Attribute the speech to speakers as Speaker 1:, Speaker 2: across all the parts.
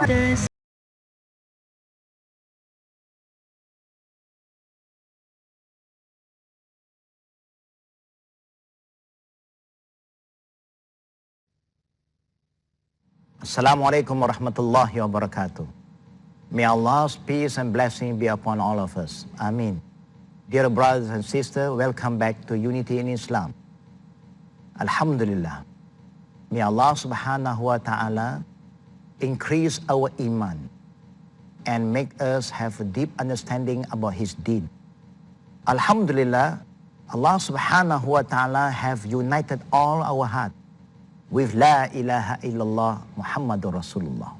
Speaker 1: others.
Speaker 2: Assalamualaikum warahmatullahi wabarakatuh. May Allah's peace and blessing be upon all of us. Amin. Dear brothers and sisters, welcome back to Unity in Islam. Alhamdulillah. May Allah subhanahu wa ta'ala increase our iman and make us have a deep understanding about His deen. Alhamdulillah, Allah subhanahu wa ta'ala have united all our heart with La ilaha illallah Muhammadur Rasulullah.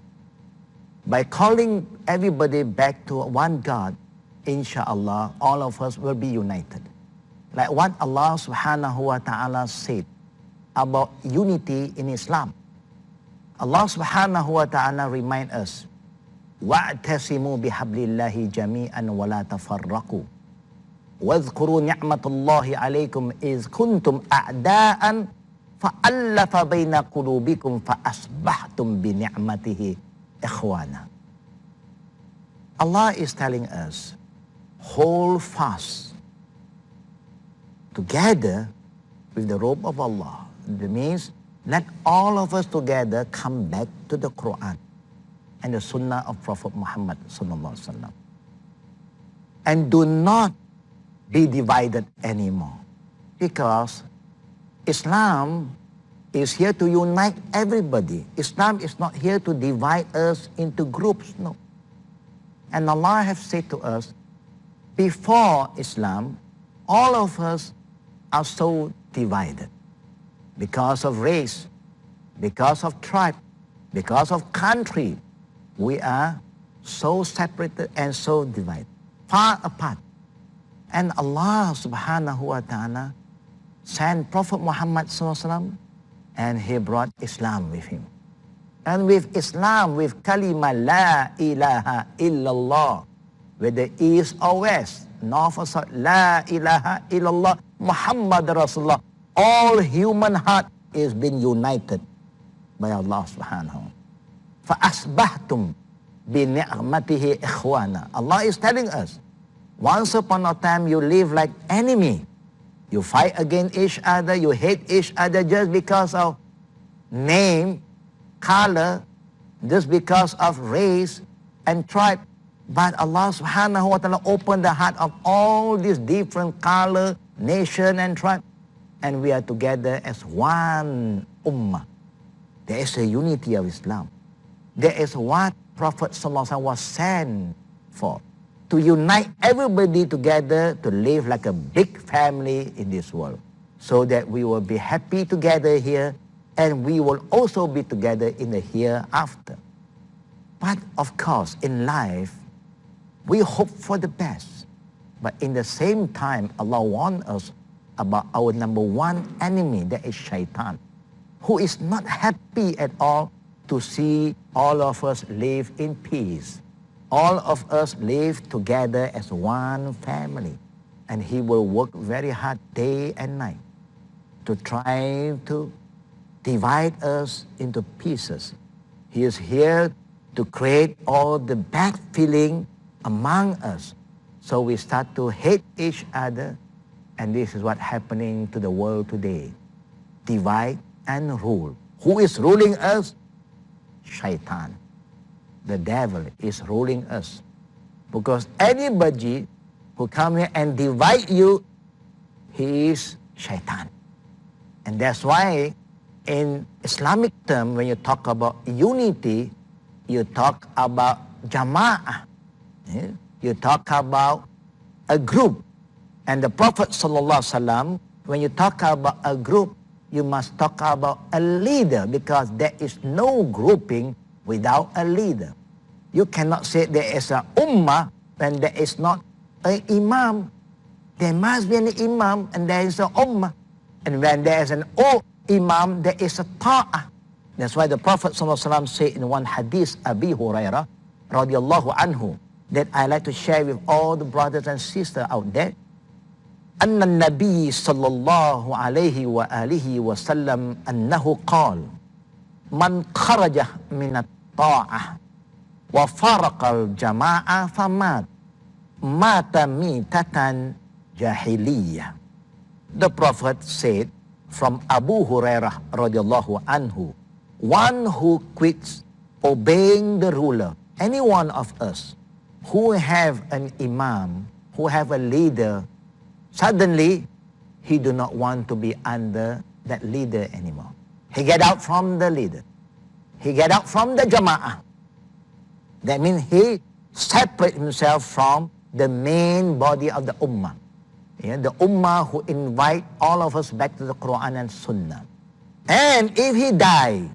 Speaker 2: By calling everybody back to one God, inshallah, all of us will be united. Like what Allah subhanahu wa ta'ala said about unity in Islam. Allah subhanahu wa ta'ala remind us, وَاعْتَسِمُوا بِحَبْلِ اللَّهِ جَمِيعًا وَلَا تَفَرَّقُوا وَاذْكُرُوا نِعْمَةَ اللَّهِ عَلَيْكُمْ إِذْ كُنْتُمْ أَعْدَاءً فَأَلَّفَ بَيْنَ قُلُوبِكُمْ فَأَصْبَحْتُمْ بِنِعْمَتِهِ إِخْوَانًا. Allah is telling us, hold fast together with the rope of Allah. That means let all of us together come back to the Quran and the Sunnah of Prophet Muhammad sallallahu alaihi wasallam, and do not be divided anymore, because Islam is here to unite everybody. Islam is not here to divide us into groups, no. And Allah has said to us, before Islam, all of us are so divided because of race, because of tribe, because of country. We are so separated and so divided, far apart. And Allah subhanahu wa ta'ala sent Prophet Muhammad SAW, and he brought Islam with him. And with Islam, with kalima la ilaha illallah, whether east or west, north or south, la ilaha illallah, Muhammad Rasulullah, all human heart is being united by Allah subhanahu. فَأَصْبَحْتُمْ بِنِعْمَتِهِ إِخْوَانًا. Allah is telling us, once upon a time you live like enemy. You fight against each other, you hate each other just because of name, color, just because of race and tribe. But Allah subhanahu wa ta'ala opened the heart of all these different color, nation and tribe. And we are together as one ummah. There is a unity of Islam. There is what Prophet sallallahu alaihi wasallam was sent for. To unite everybody together to live like a big family in this world, so that we will be happy together here, and we will also be together in the hereafter. But of course, in life, we hope for the best. But in the same time, Allah warns us about our number one enemy, that is Shaitan, who is not happy at all to see all of us live in peace. All of us live together as one family. And he will work very hard day and night to try to divide us into pieces. He is here to create all the bad feeling among us. So we start to hate each other. And this is what's happening to the world today. Divide and rule. Who is ruling us? Shaitan. The devil is ruling us. Because anybody who come here and divide you, he is Shaitan. And that's why in Islamic term, when you talk about unity, you talk about jama'ah. Yeah? You talk about a group. And the Prophet sallallahu alaihi wasallam, when you talk about a group, you must talk about a leader, because there is no grouping without a leader. You cannot say there is an ummah when there is not an imam. There must be an imam and there is an ummah. And when there is an imam, there is a ta'ah. That's why the Prophet ﷺ said in one hadith, Abi Hurairah radiallahu anhu, that I like to share with all the brothers and sisters out there. أن النبي صلى الله عليه وآله وسلم أنه قال من خرج من الطاعة وَفَرَقَ الْجَمَاعَ فَمَاتَ مَاتَ مِيتَةً جَاهِلِيَّةً. The Prophet said from Abu Hurairah radiallahu anhu, one who quits obeying the ruler, any one of us who have an imam, who have a leader, suddenly he do not want to be under that leader anymore. He get out from the leader. He get out from the jama'ah. That means he separate himself from the main body of the ummah. Yeah, the ummah who invite all of us back to the Quran and Sunnah. And if he die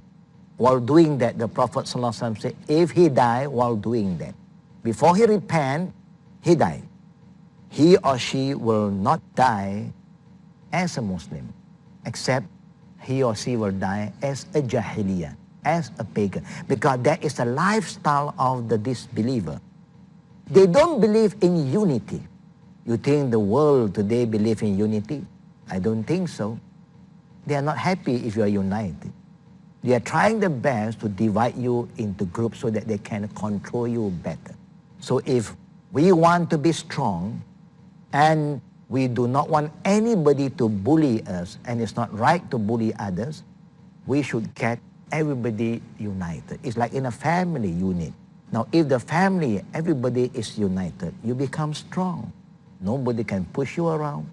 Speaker 2: while doing that, the Prophet ﷺ said, if he die while doing that, before he repent, he died. He or she will not die as a Muslim, except he or she will die as a jahiliyah, as a pagan, because that is the lifestyle of the disbeliever. They don't believe in unity. You think the world today believe in unity? I don't think so. They are not happy if you are united. They are trying their best to divide you into groups so that they can control you better. So if we want to be strong and we do not want anybody to bully us, and it's not right to bully others, we should get everybody united. It's like in a family unit. Now, if the family, everybody is united, you become strong. Nobody can push you around.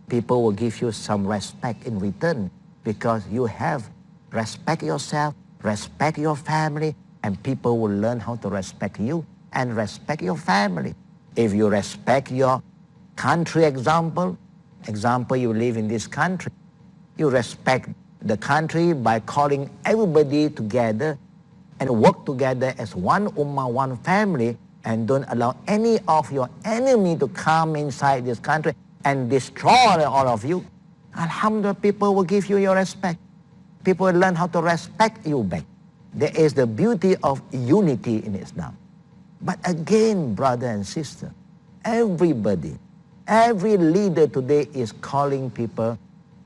Speaker 2: People will give you some respect in return because you have respect yourself, respect your family, and people will learn how to respect you and respect your family. If you respect your country, example, you live in this country, you respect the country by calling everybody together and work together as one ummah, one family, and don't allow any of your enemy to come inside this country and destroy all of you. Alhamdulillah, people will give you your respect. People will learn how to respect you back. There is the beauty of unity in Islam. But again, brother and sister, everybody, every leader today is calling people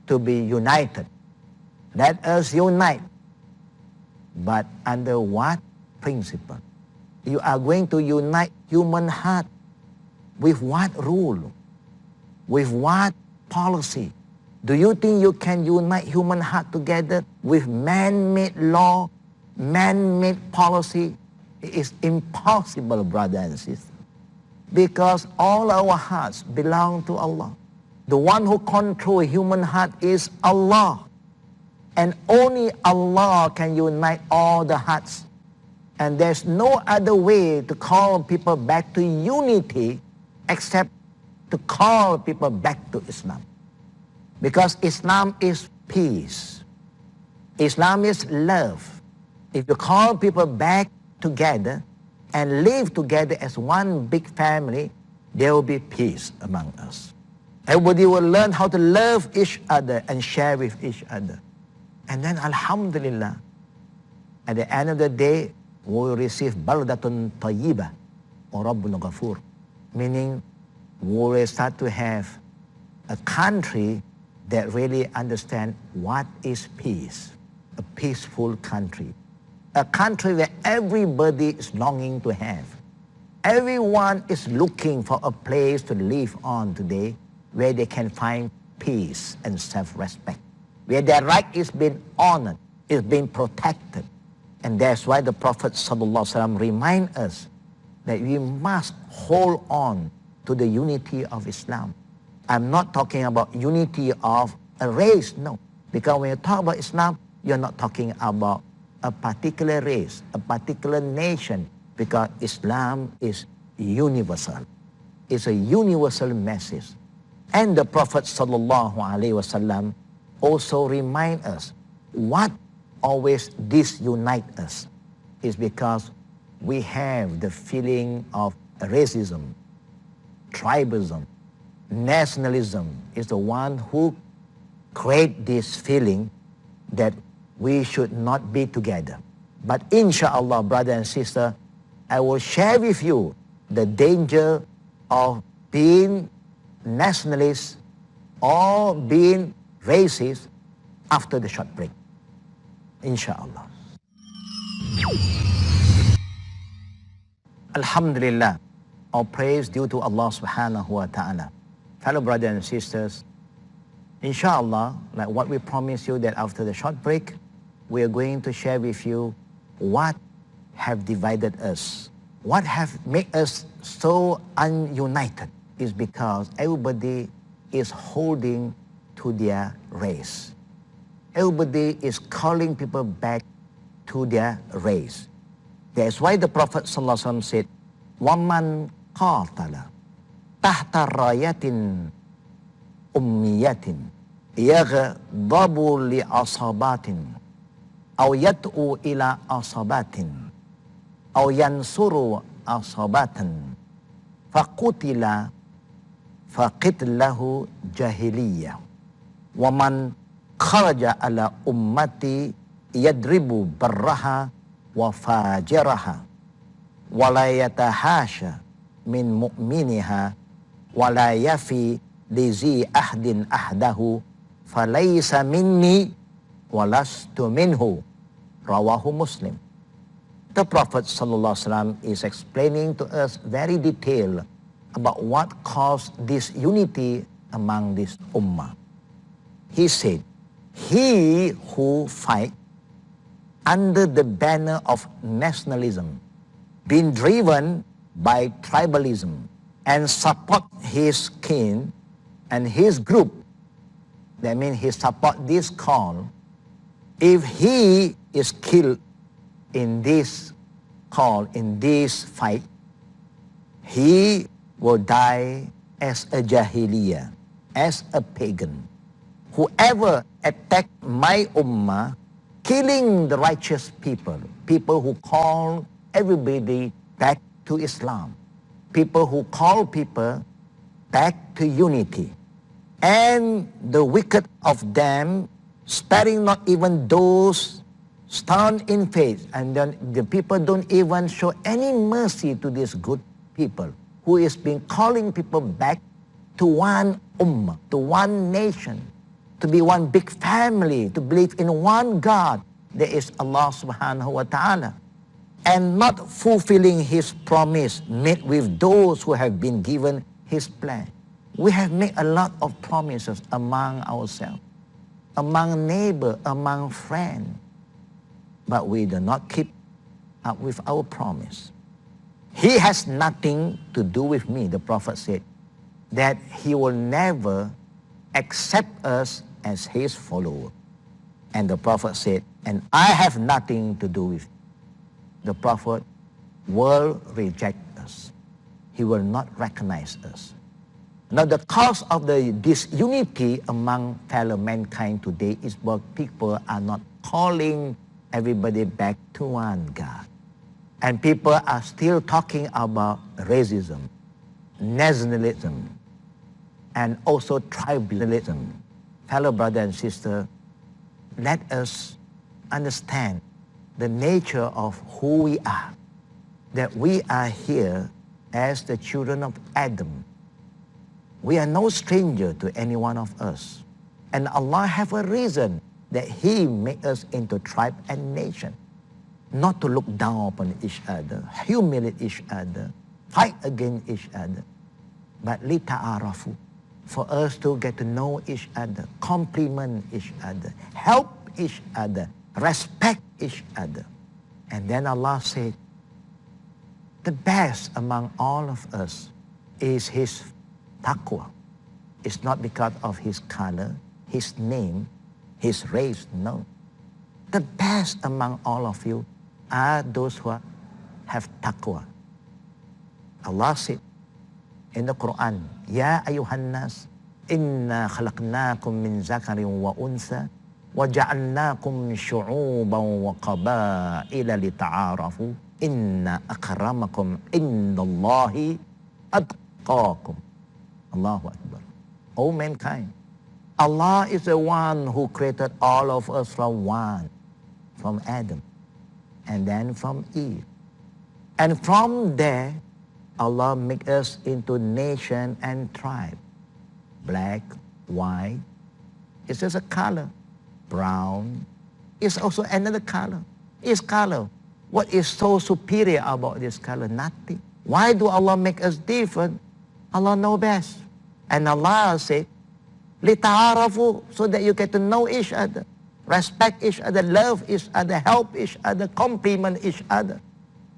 Speaker 2: to be united. Let us unite. But under what principle? You are going to unite human heart. With what rule? With what policy? Do you think you can unite human heart together with man-made law, man-made policy? It is impossible, brother and sister. Because all our hearts belong to Allah. The one who controls human heart is Allah. And only Allah can unite all the hearts. And there's no other way to call people back to unity except to call people back to Islam. Because Islam is peace. Islam is love. If you call people back together and live together as one big family, there will be peace among us. Everybody will learn how to love each other and share with each other. And then alhamdulillah, at the end of the day, we will receive baldatun tayyibah or Rabbun Ghafur, meaning we will start to have a country that really understands what is peace, a peaceful country, a country where everybody is longing to have. Everyone is looking for a place to live on today where they can find peace and self-respect, where their right is being honored, is being protected. And that's why the Prophet ﷺ reminds us that we must hold on to the unity of Islam. I'm not talking about unity of a race, no. Because when you talk about Islam, you're not talking about a particular race, a particular nation, because Islam is universal. It's a universal message. And the Prophet ﷺ also reminds us what always disunite us is because we have the feeling of racism, tribalism, nationalism is the one who create this feeling that we should not be together. But inshallah, brother and sister, I will share with you the danger of being nationalist or being racist after the short break. Inshallah. Alhamdulillah, all praise due to Allah subhanahu wa ta'ala. Fellow brothers and sisters, inshallah, like what we promised you that after the short break, we are going to share with you what have divided us. What have made us so ununited is because everybody is holding to their race. Everybody is calling people back to their race. That's why the Prophet ﷺ said, وَمَنْ قَاتَلَ تَحْتَ رَايَةٍ أُمِّيَةٍ يَغْضَبُ لِعَصَبَاتٍ أَوْ يَدْعُو إِلَى عَصَبَاتٍ أَوْ يَنْصُرُ عَصَبَاتٍ فَقُتِلَ فَقِتْلَهُ جَاهِلِيَّةٌ وَمَنْ خَرَجَ عَلَى أُمَّتِي يَضْرِبُ بَرَّهَا وَفَاجِرَهَا وَلَا يَتَحَاشَى مِنْ مُؤْمِنِهَا وَلَا يَفِي لِذِي أَحْدٍ أَحْدَهُ فَلَيْسَ مِنِّي وَلَسْتُ مِنْهُ Rawahu Muslim. The Prophet ﷺ is explaining to us very detailed about what caused this unity among this ummah. He said, he who fight under the banner of nationalism, being driven by tribalism, and support his kin and his group, that means he support this call, if he is killed in this call, in this fight, he will die as a jahiliyah, as a pagan. Whoever attacked my ummah, killing the righteous people, people who call everybody back to Islam, people who call people back to unity, and the wicked of them, sparing not even those stand in faith, and then the people don't even show any mercy to these good people who is being calling people back to one ummah, to one nation, to be one big family, to believe in one God, that is Allah subhanahu wa ta'ala, and not fulfilling his promise made with those who have been given his pledge. We have made a lot of promises among ourselves, among neighbors, among friends, but we do not keep up with our promise. He has nothing to do with me, the Prophet said, that he will never accept us as his follower. And the Prophet said, and I have nothing to do with it. The Prophet will reject us. He will not recognize us. Now the cause of the disunity among fellow mankind today is because people are not calling everybody back to one God. And people are still talking about racism, nationalism, and also tribalism. Fellow brother and sister, let us understand the nature of who we are, that we are here as the children of Adam. We are no stranger to any one of us. And Allah have a reason that he made us into tribe and nation. Not to look down upon each other, humiliate each other, fight against each other, but lita'arafu, for us to get to know each other, compliment each other, help each other, respect each other. And then Allah said, the best among all of us is his taqwa. It's not because of his color, his name, his race, no. The best among all of you are those who have taqwa. Allah said in the Quran, Ya ayuhan nas, inna khalaqnakum min zakarin wa unsa, wa ja'alnakum syu'uban wa qabaila lita'arafu, inna akramakum indallahi atqakum. Allahu Akbar. O mankind, Allah is the one who created all of us from one, from Adam, and then from Eve. And from there, Allah make us into nation and tribe. Black, white, it's just a color. Brown, it's also another color. It's color. What is so superior about this color? Nothing. Why do Allah make us different? Allah knows best. And Allah said, لِتَعَارَفُوا, so that you get to know each other, respect each other, love each other, help each other, compliment each other.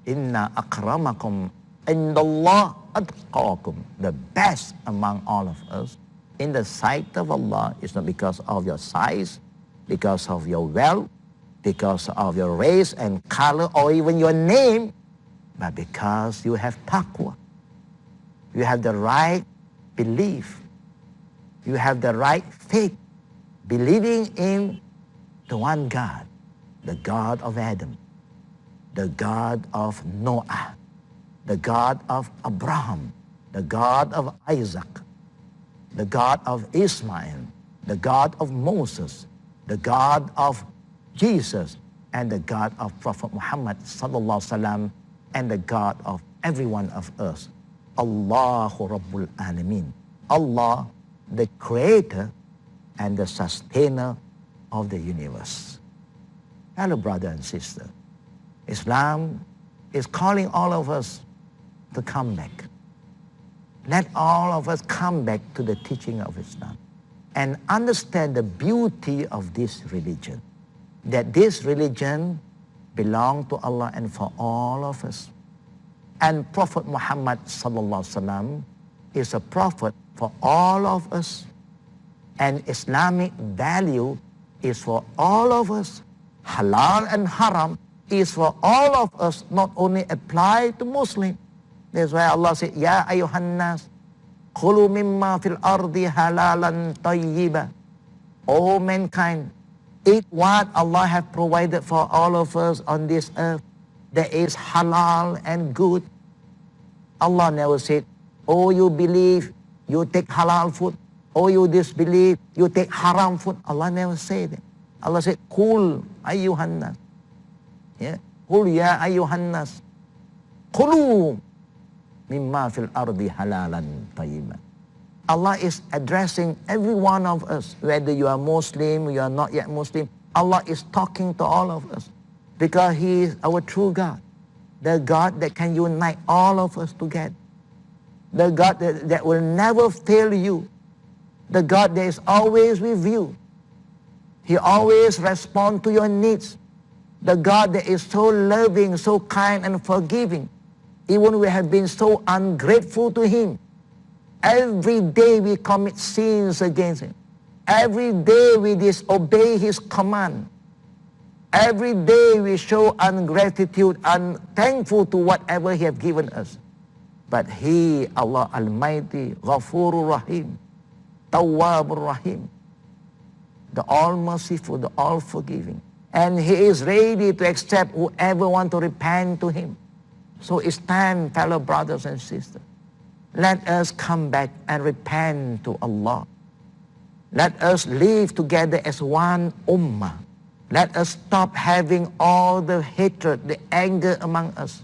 Speaker 2: Inna akramakum indallah atqakum. The best among all of us in the sight of Allah is not because of your size, because of your wealth, because of your race and color, or even your name, but because you have taqwa. You have the right belief. You have the right faith, believing in the one God, the God of Adam, the God of Noah, the God of Abraham, the God of Isaac, the God of Ismail, the God of Moses, the God of Jesus, and the God of Prophet Muhammad sallallahu alaihi wasallam, and the God of every one of us. Allahu Rabbul Alameen. Allah, the creator and the sustainer of the universe. Hello, brother and sister. Islam is calling all of us to come back. Let all of us come back to the teaching of Islam and understand the beauty of this religion. That this religion belongs to Allah and for all of us. And Prophet Muhammad sallallahu alaihi wasallam is a prophet for all of us. And Islamic value is for all of us. Halal and haram is for all of us, not only apply to Muslim. That's why Allah said, Ya ayuhan nas, khulu mimma fil ardi halalan tayyiba. O mankind, eat what Allah have provided for all of us on this earth. That is halal and good. Allah never said, oh, you believe, you take halal food. Oh, you disbelieve, you take haram food. Allah never said that. Allah said, Qul ayyuhan nas. Yeah? Qul ya ayyuhan nas. Qulu mimma fil ardi halalan tayyiban. Allah is addressing every one of us, whether you are Muslim, you are not yet Muslim. Allah is talking to all of us because He is our true God. The God that can unite all of us together. The God that will never fail you. The God that is always with you. He always responds to your needs. The God that is so loving, so kind and forgiving. Even we have been so ungrateful to Him. Every day we commit sins against Him. Every day we disobey His command. Every day we show ungratitude, unthankful to whatever He has given us. But He, Allah Almighty, Ghafurur Rahim, Tawwabur Rahim, the all-merciful, the all-forgiving. And He is ready to accept whoever want to repent to Him. So it's time, fellow brothers and sisters. Let us come back and repent to Allah. Let us live together as one ummah. Let us stop having all the hatred, the anger among us.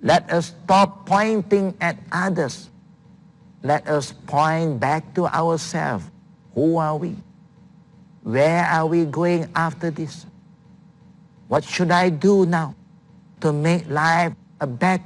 Speaker 2: Let us stop pointing at others. Let us point back to ourselves. Who are we? Where are we going after this? What should I do now to make life a better